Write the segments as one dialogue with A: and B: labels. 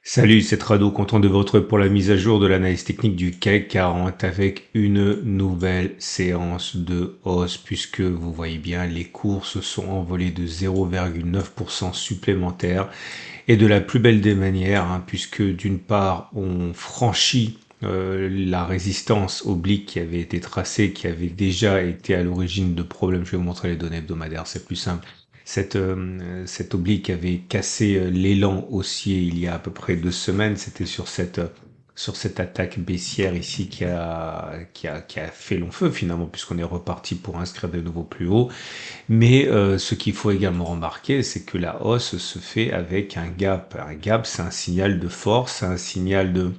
A: Salut, c'est Rado, content de vous retrouver pour la mise à jour de l'analyse technique du CAC 40 avec une nouvelle séance de hausse puisque vous voyez bien les cours se sont envolés de 0,9% supplémentaire et de la plus belle des manières puisque d'une part on franchit la résistance oblique qui avait été tracée, qui avait déjà été à l'origine de problèmes. Je vais vous montrer les données hebdomadaires, c'est plus simple. Cette oblique avait cassé l'élan haussier il y a à peu près 2 semaines. C'était sur cette attaque baissière ici qui a fait long feu finalement, puisqu'on est reparti pour inscrire de nouveau plus haut. Mais ce qu'il faut également remarquer, c'est que la hausse se fait avec un gap. Un gap, c'est un signal de force, c'est un signal de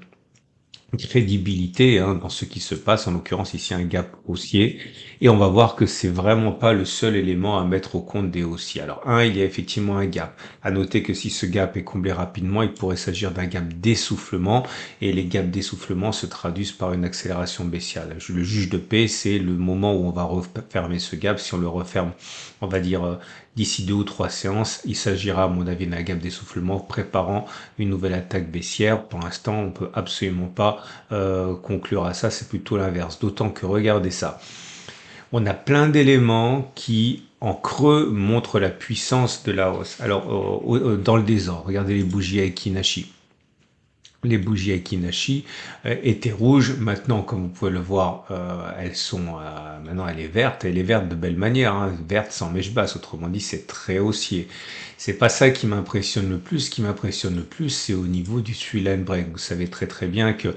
A: crédibilité dans ce qui se passe, en l'occurrence ici un gap haussier, et on va voir que c'est vraiment pas le seul élément à mettre au compte des haussiers. Alors il y a effectivement un gap. À noter que si ce gap est comblé rapidement, il pourrait s'agir d'un gap d'essoufflement, et les gaps d'essoufflement se traduisent par une accélération baissière. Le juge de paix, c'est le moment où on va refermer ce gap. Si on le referme, on va dire d'ici 2 ou 3 séances, il s'agira à mon avis d'un gap d'essoufflement préparant une nouvelle attaque baissière. Pour l'instant, on peut absolument pas conclure à ça, c'est plutôt l'inverse. D'autant que, regardez ça, on a plein d'éléments qui, en creux, montrent la puissance de la hausse. Alors, dans le désordre, regardez les bougies Aiki-Nashi. Les bougies Aiki-Nashi étaient rouges. Maintenant, comme vous pouvez le voir, elles sont maintenant elle est verte de belle manière, verte sans mèche basse. Autrement dit, c'est très haussier. C'est pas ça qui m'impressionne le plus. Ce qui m'impressionne le plus, c'est au niveau du three line break. Vous savez très très bien que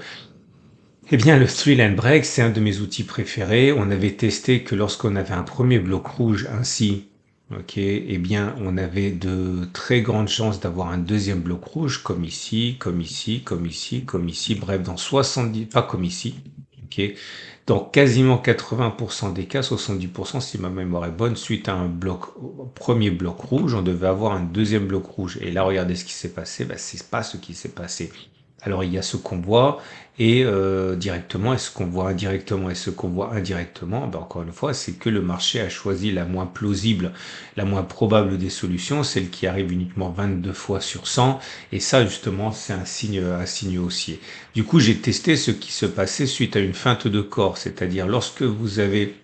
A: le three line break, c'est un de mes outils préférés. On avait testé que lorsqu'on avait un premier bloc rouge ainsi, on avait de très grandes chances d'avoir un deuxième bloc rouge, comme ici, comme ici, comme ici, comme ici, bref, dans 70, pas comme ici, dans quasiment 80% des cas, 70% si ma mémoire est bonne, suite à premier bloc rouge, on devait avoir un deuxième bloc rouge. Et là, regardez ce qui s'est passé, c'est pas ce qui s'est passé. Alors il y a ce qu'on voit et directement, et ce qu'on voit indirectement, et ce qu'on voit indirectement, encore une fois, c'est que le marché a choisi la moins plausible, la moins probable des solutions, celle qui arrive uniquement 22 fois sur 100, et ça justement c'est un signe haussier. Du coup j'ai testé ce qui se passait suite à une feinte de corps, c'est-à-dire lorsque vous avez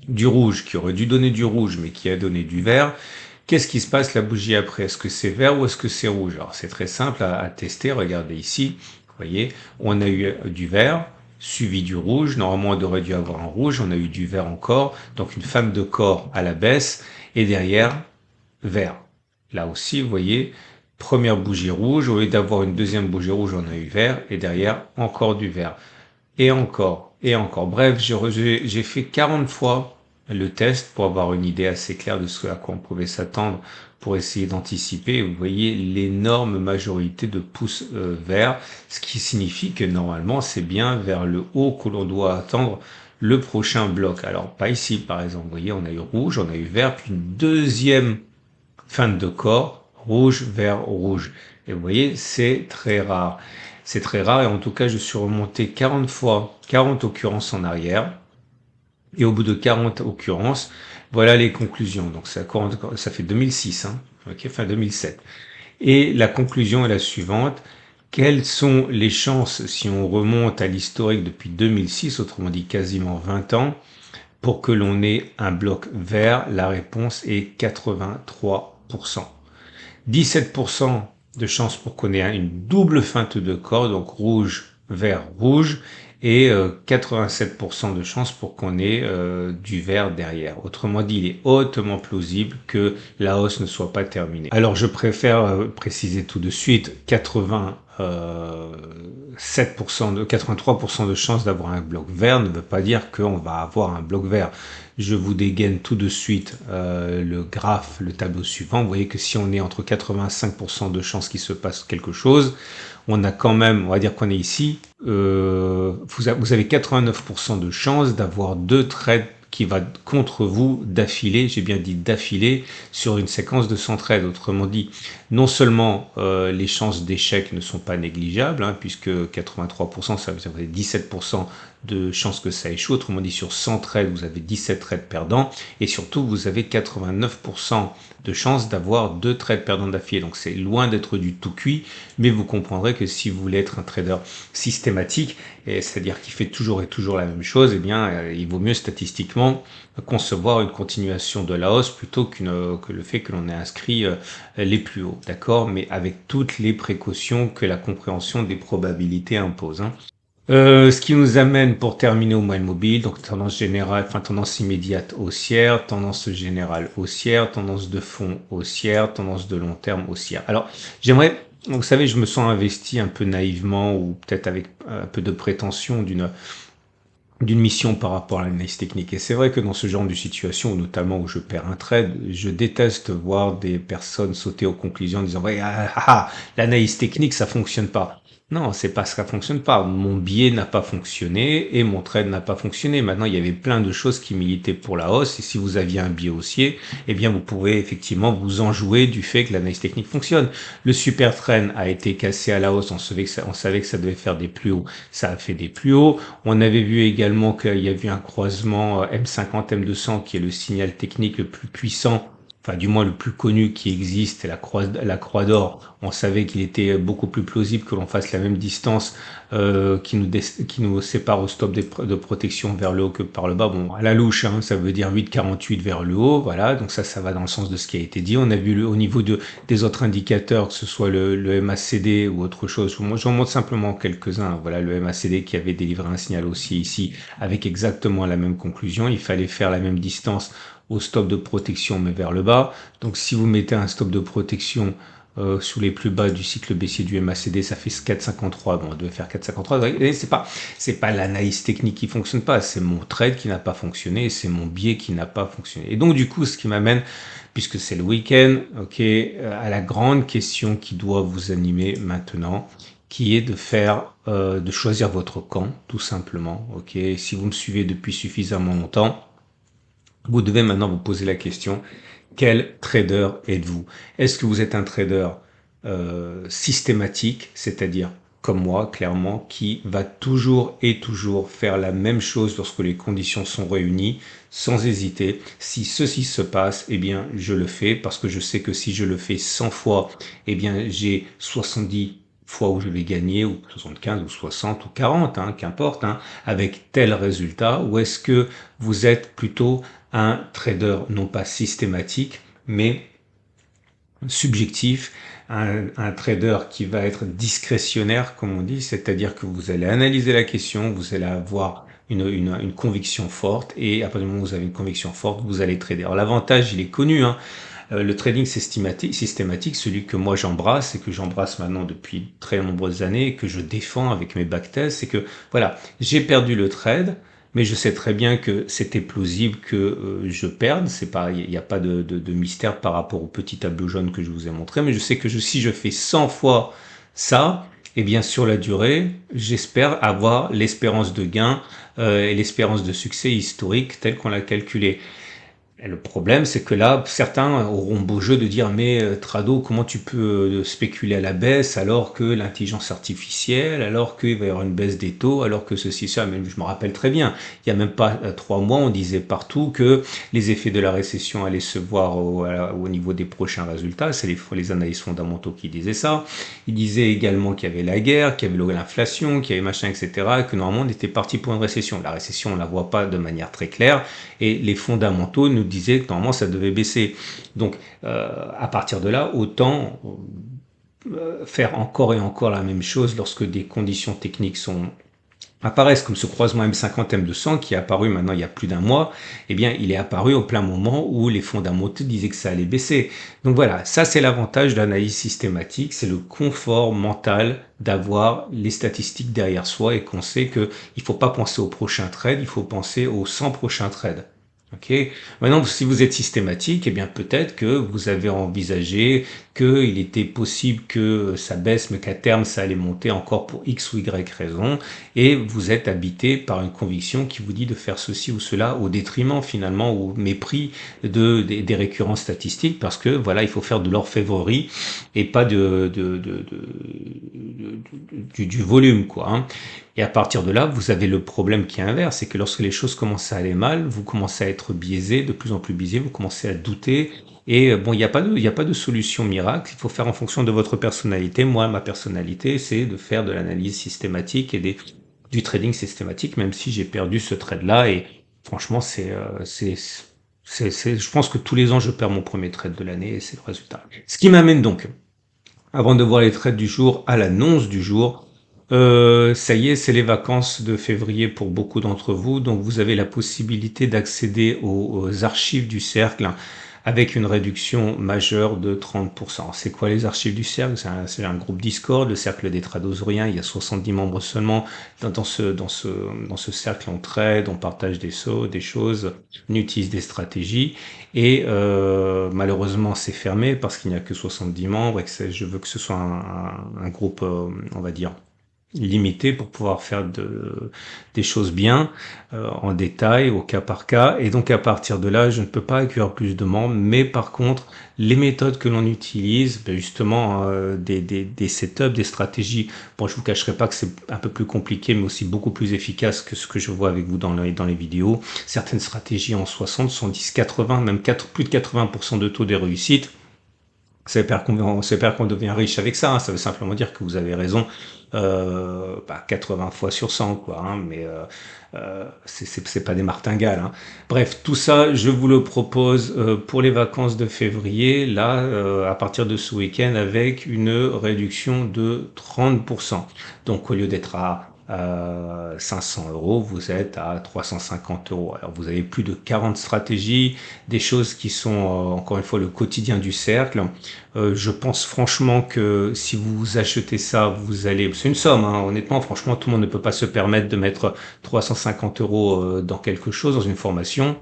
A: du rouge qui aurait dû donner du rouge mais qui a donné du vert, qu'est-ce qui se passe la bougie après? Est-ce que c'est vert ou est-ce que c'est rouge? Alors c'est très simple à tester, regardez ici, vous voyez, on a eu du vert, suivi du rouge, normalement on aurait dû avoir un rouge, on a eu du vert encore, donc une femme de corps à la baisse, et derrière, vert. Là aussi, vous voyez, première bougie rouge, au lieu d'avoir une deuxième bougie rouge, on a eu vert, et derrière, encore du vert. Et encore, et encore. Bref, j'ai fait 40 fois le test pour avoir une idée assez claire de ce à quoi on pouvait s'attendre pour essayer d'anticiper. Vous voyez l'énorme majorité de pouces verts, ce qui signifie que normalement c'est bien vers le haut que l'on doit attendre le prochain bloc. Alors pas ici par exemple, vous voyez on a eu rouge, on a eu vert, puis une deuxième feinte de corps, rouge, vert, rouge. Et vous voyez, c'est très rare. C'est très rare et en tout cas, je suis remonté 40 fois, 40 occurrences en arrière. Et au bout de 40 occurrences, voilà les conclusions. Donc ça fait 2006, fin 2007. Et la conclusion est la suivante. Quelles sont les chances, si on remonte à l'historique depuis 2006, autrement dit quasiment 20 ans, pour que l'on ait un bloc vert? La réponse est 83%. 17% de chances pour qu'on ait une double feinte de corps, donc rouge, vert, rouge, et 87% de chances pour qu'on ait du vert derrière. Autrement dit, il est hautement plausible que la hausse ne soit pas terminée. Alors je préfère préciser tout de suite, 83% de chances d'avoir un bloc vert ne veut pas dire qu'on va avoir un bloc vert. Je vous dégaine tout de suite le graphe, le tableau suivant. Vous voyez que si on est entre 85% de chances qu'il se passe quelque chose, on a quand même, on va dire qu'on est ici, vous avez 89% de chances d'avoir 2 trades qui va contre vous d'affilée, j'ai bien dit d'affilée, sur une séquence de 100 trades. Autrement dit, non seulement les chances d'échec ne sont pas négligeables, puisque 83%, ça veut dire 17% de chances que ça échoue. Autrement dit, sur 100 trades, vous avez 17 trades perdants et surtout, vous avez 89% de chances d'avoir 2 trades perdants d'affilée. Donc, c'est loin d'être du tout cuit, mais vous comprendrez que si vous voulez être un trader systématique, c'est-à-dire qui fait toujours et toujours la même chose, eh bien, il vaut mieux statistiquement concevoir une continuation de la hausse plutôt que le fait que l'on ait inscrit les plus hauts, d'accord? Mais avec toutes les précautions que la compréhension des probabilités impose, hein. Ce qui nous amène pour terminer au moyen mobile, donc tendance générale, enfin tendance immédiate haussière, tendance générale haussière, tendance de fond haussière, tendance de long terme haussière. Alors j'aimerais, vous savez, je me sens investi un peu naïvement ou peut-être avec un peu de prétention d'une mission par rapport à l'analyse technique. Et c'est vrai que dans ce genre de situation, notamment où je perds un trade, je déteste voir des personnes sauter aux conclusions en disant ouais, l'analyse technique ça fonctionne pas. Non, c'est pas ça fonctionne pas. Mon biais n'a pas fonctionné et mon trade n'a pas fonctionné. Maintenant, il y avait plein de choses qui militaient pour la hausse et si vous aviez un biais haussier, eh bien vous pouvez effectivement vous enjouer du fait que l'analyse technique fonctionne. Le super trend a été cassé à la hausse, on savait que ça devait faire des plus hauts, ça a fait des plus hauts. On avait vu également qu'il y a eu un croisement M50, M200 qui est le signal technique le plus puissant, enfin du moins le plus connu qui existe, la croix d'or. On savait qu'il était beaucoup plus plausible que l'on fasse la même distance qui nous sépare au stop de protection vers le haut que par le bas. Bon, à la louche, hein, ça veut dire 8,48 vers le haut, voilà, donc ça va dans le sens de ce qui a été dit. On a vu au niveau des autres indicateurs, que ce soit le MACD ou autre chose. Moi, j'en montre simplement quelques-uns. Voilà, le MACD qui avait délivré un signal aussi ici avec exactement la même conclusion. Il fallait faire la même distance au stop de protection mais vers le bas. Donc si vous mettez un stop de protection sous les plus bas du cycle baissier du MACD, ça fait 4,53. Bon, on devait faire 4,53. Et c'est pas l'analyse technique qui fonctionne pas, c'est mon trade qui n'a pas fonctionné et c'est mon biais qui n'a pas fonctionné. Et donc du coup, ce qui m'amène, puisque c'est le week-end, ok, à la grande question qui doit vous animer maintenant, qui est de choisir votre camp, tout simplement. Ok, si vous me suivez depuis suffisamment longtemps, vous devez maintenant vous poser la question, quel trader êtes-vous? Est-ce que vous êtes un trader systématique, c'est-à-dire comme moi, clairement, qui va toujours et toujours faire la même chose lorsque les conditions sont réunies, sans hésiter. Si ceci se passe, eh bien, je le fais parce que je sais que si je le fais 100 fois, eh bien, j'ai 70 fois où je vais gagner, ou 75, ou 60, ou 40, hein, qu'importe, hein, avec tel résultat, ou est-ce que vous êtes plutôt un trader non pas systématique, mais subjectif, un trader qui va être discrétionnaire, comme on dit, c'est-à-dire que vous allez analyser la question, vous allez avoir une conviction forte, et à partir du moment où vous avez une conviction forte, vous allez trader. Alors l'avantage, il est connu, hein. Le trading systématique, celui que moi j'embrasse et que j'embrasse maintenant depuis très nombreuses années et que je défends avec mes backtests, c'est que voilà, j'ai perdu le trade, mais je sais très bien que c'était plausible que je perde. C'est pas, il n'y a pas de mystère par rapport au petit tableau jaune que je vous ai montré, mais je sais que si je fais 100 fois ça, et bien sur la durée, j'espère avoir l'espérance de gain et l'espérance de succès historique telle qu'on l'a calculé. Et le problème, c'est que là, certains auront beau jeu de dire, mais Trado, comment tu peux spéculer à la baisse alors que l'intelligence artificielle, alors qu'il va y avoir une baisse des taux, alors que ceci, ça, même je me rappelle très bien, il y a même pas 3 mois, on disait partout que les effets de la récession allaient se voir au niveau des prochains résultats, c'est les analystes fondamentaux qui disaient ça. Ils disaient également qu'il y avait la guerre, qu'il y avait l'inflation, qu'il y avait machin, etc., et que normalement on était parti pour une récession. La récession, on la voit pas de manière très claire, et les fondamentaux nous disaient que normalement ça devait baisser. Donc à partir de là, autant faire encore et encore la même chose lorsque des conditions techniques apparaissent, comme ce croisement M50 M200 qui est apparu maintenant il y a plus d'un mois. Eh bien il est apparu au plein moment où les fondamentaux disaient que ça allait baisser. Donc voilà, ça c'est l'avantage de l'analyse systématique, c'est le confort mental d'avoir les statistiques derrière soi et qu'on sait que il faut pas penser au prochain trade, il faut penser aux 100 prochains trades. Ok. Maintenant, si vous êtes systématique, eh bien peut-être que vous avez envisagé qu'il était possible que ça baisse, mais qu'à terme ça allait monter encore pour X ou Y raison, et vous êtes habité par une conviction qui vous dit de faire ceci ou cela au détriment finalement, au mépris des récurrences statistiques, parce que voilà, il faut faire de l'orfèvrerie et pas du volume, quoi, hein. Et à partir de là, vous avez le problème qui est inverse, c'est que lorsque les choses commencent à aller mal, vous commencez à être biaisé, de plus en plus biaisé, vous commencez à douter. Et bon, il y a pas de solution miracle. Il faut faire en fonction de votre personnalité. Moi, ma personnalité, c'est de faire de l'analyse systématique et du trading systématique, même si j'ai perdu ce trade-là. Et franchement, je pense que tous les ans, je perds mon premier trade de l'année et c'est le résultat. Ce qui m'amène donc, avant de voir les trades du jour, à l'annonce du jour. Ça y est, c'est les vacances de février pour beaucoup d'entre vous, donc vous avez la possibilité d'accéder aux archives du cercle, hein, avec une réduction majeure de 30%. C'est quoi les archives du cercle? C'est un groupe Discord, le cercle des tradosoriens, il y a 70 membres seulement. Dans ce cercle, on trade, on partage des sauts, des choses, on utilise des stratégies. Et malheureusement, c'est fermé parce qu'il n'y a que 70 membres et que je veux que ce soit un groupe, on va dire, limité pour pouvoir faire des choses bien, en détail, au cas par cas. Et donc à partir de là, je ne peux pas accueillir plus de membres, mais par contre, les méthodes que l'on utilise, ben justement, des setups, des stratégies, bon, je vous cacherai pas que c'est un peu plus compliqué, mais aussi beaucoup plus efficace que ce que je vois avec vous dans les vidéos. Certaines stratégies en 60, 110, 80, même plus de 80% de taux de réussite. Ça veut pas qu'on devient riche avec ça, hein. Ça veut simplement dire que vous avez raison, 80 fois sur 100, quoi, hein, mais c'est pas des martingales, hein. Bref, tout ça, je vous le propose pour les vacances de février, là, à partir de ce week-end, avec une réduction de 30%. Donc, au lieu d'être à 500 euros, vous êtes à 350 euros. Alors, vous avez plus de 40 stratégies, des choses qui sont, encore une fois, le quotidien du cercle. Je pense franchement que si vous achetez ça, vous allez... C'est une somme, hein, honnêtement, franchement, tout le monde ne peut pas se permettre de mettre 350 euros dans quelque chose, dans une formation.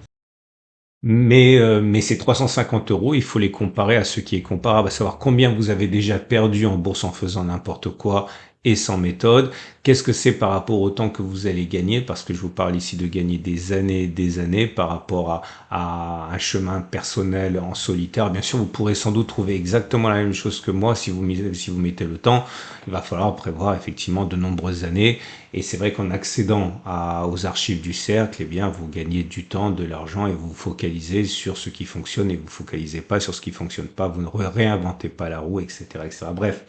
A: Mais ces 350 euros, il faut les comparer à ce qui est comparable, à savoir combien vous avez déjà perdu en bourse en faisant n'importe quoi et sans méthode. Qu'est-ce que c'est par rapport au temps que vous allez gagner? Parce que je vous parle ici de gagner des années et des années par rapport à un chemin personnel en solitaire. Bien sûr, vous pourrez sans doute trouver exactement la même chose que moi si vous mettez le temps. Il va falloir prévoir effectivement de nombreuses années. Et c'est vrai qu'en accédant aux archives du cercle, eh bien, vous gagnez du temps, de l'argent et vous vous focalisez sur ce qui fonctionne et vous focalisez pas sur ce qui fonctionne pas. Vous ne réinventez pas la roue, etc., etc. Bref.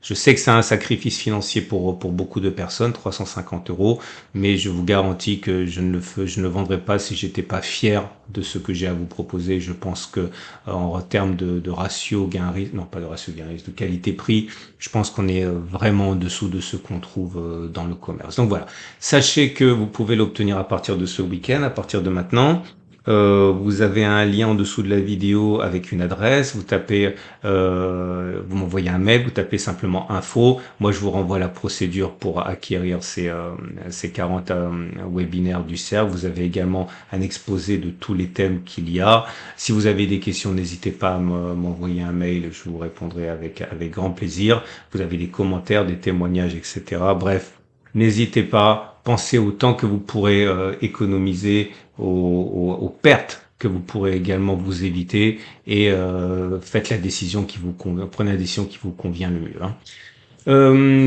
A: Je sais que c'est un sacrifice financier pour beaucoup de personnes, 350 euros, mais je vous garantis que je ne le vendrai pas si j'étais pas fier de ce que j'ai à vous proposer. Je pense que en termes de ratio gain-risque, non pas de ratio gain-risque, de qualité-prix, je pense qu'on est vraiment en dessous de ce qu'on trouve dans le commerce. Donc voilà, sachez que vous pouvez l'obtenir à partir de ce week-end, à partir de maintenant. Vous avez un lien en dessous de la vidéo avec une adresse, vous tapez, vous m'envoyez un mail, vous tapez simplement info. Moi, je vous renvoie la procédure pour acquérir ces 40 webinaires du CERF. Vous avez également un exposé de tous les thèmes qu'il y a. Si vous avez des questions, n'hésitez pas à m'envoyer un mail, je vous répondrai avec grand plaisir. Vous avez des commentaires, des témoignages, etc. Bref, n'hésitez pas, pensez au temps que vous pourrez économiser, aux pertes que vous pourrez également vous éviter et faites la décision qui vous convient, prenez la décision qui vous convient le mieux, hein.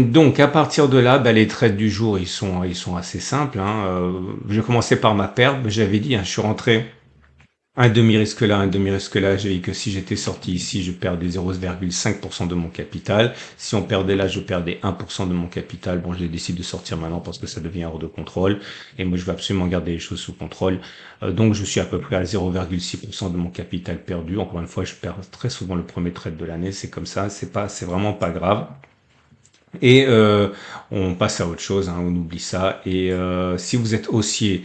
A: Donc à partir de là, bah, les trades du jour ils sont assez simples, hein. Je vais commencer par ma perte. J'avais dit, hein, je suis rentré un demi-risque là, un demi-risque là. J'ai dit que si j'étais sorti ici, je perdais 0,5% de mon capital. Si on perdait là, je perdais 1% de mon capital. Bon, j'ai décidé de sortir maintenant parce que ça devient hors de contrôle. Et moi, je veux absolument garder les choses sous contrôle. Donc, je suis à peu près à 0,6% de mon capital perdu. Encore une fois, je perds très souvent le premier trade de l'année. C'est comme ça. C'est vraiment pas grave. Et on passe à autre chose, hein, on oublie ça. Et si vous êtes haussier,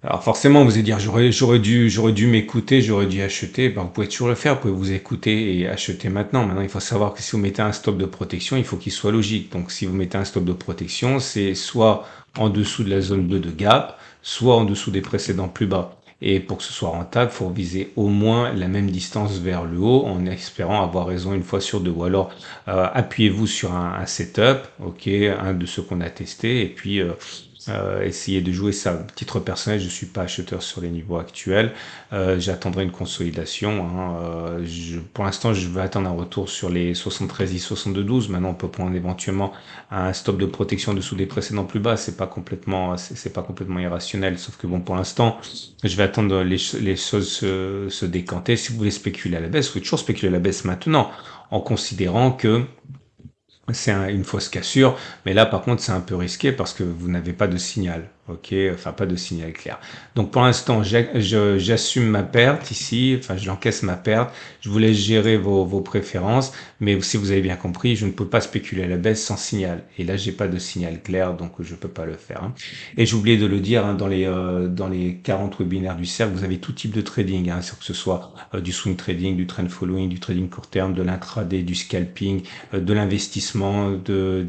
A: alors forcément, vous allez dire, j'aurais dû m'écouter, j'aurais dû acheter. Ben, vous pouvez toujours le faire, vous pouvez vous écouter et acheter maintenant. Maintenant, il faut savoir que si vous mettez un stop de protection, il faut qu'il soit logique. Donc, si vous mettez un stop de protection, c'est soit en dessous de la zone 2 de gap, soit en dessous des précédents plus bas. Et pour que ce soit rentable, il faut viser au moins la même distance vers le haut en espérant avoir raison une fois sur deux. Ou alors, appuyez-vous sur un setup, ok, un de ceux qu'on a testé, et puis essayer de jouer ça. Titre personnel, je suis pas acheteur sur les niveaux actuels. J'attendrai une consolidation. Hein. Pour l'instant, je vais attendre un retour sur les 73 i 62-12. Maintenant, on peut prendre éventuellement un stop de protection dessous des précédents plus bas. C'est pas complètement irrationnel. Sauf que bon, pour l'instant, je vais attendre les choses se décanter. Si vous voulez spéculer à la baisse, vous pouvez toujours spéculer à la baisse maintenant, en considérant que c'est une fausse cassure, mais là par contre c'est un peu risqué parce que vous n'avez pas de signal, ok, enfin pas de signal clair. Donc pour l'instant j'assume ma perte ici, enfin je l'encaisse ma perte, je vous laisse gérer vos préférences, mais si vous avez bien compris, je ne peux pas spéculer à la baisse sans signal. Et là j'ai pas de signal clair, donc je peux pas le faire. Hein. Et j'ai oublié de le dire, hein, dans les 40 webinaires du cercle, vous avez tout type de trading, hein, que ce soit du swing trading, du trend following, du trading court terme, de l'intraday, du scalping, de l'investissement, des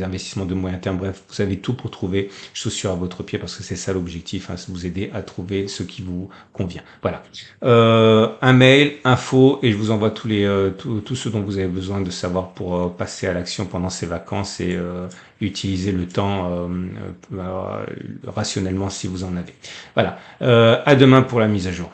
A: investissements de moyen terme. Bref, vous avez tout pour trouver chaussures à votre pied parce que c'est ça l'objectif, hein, c'est vous aider à trouver ce qui vous convient. Voilà. Un mail, info, et je vous envoie tout ce dont vous avez besoin de savoir pour passer à l'action pendant ces vacances et utiliser le temps rationnellement si vous en avez. Voilà. À demain pour la mise à jour.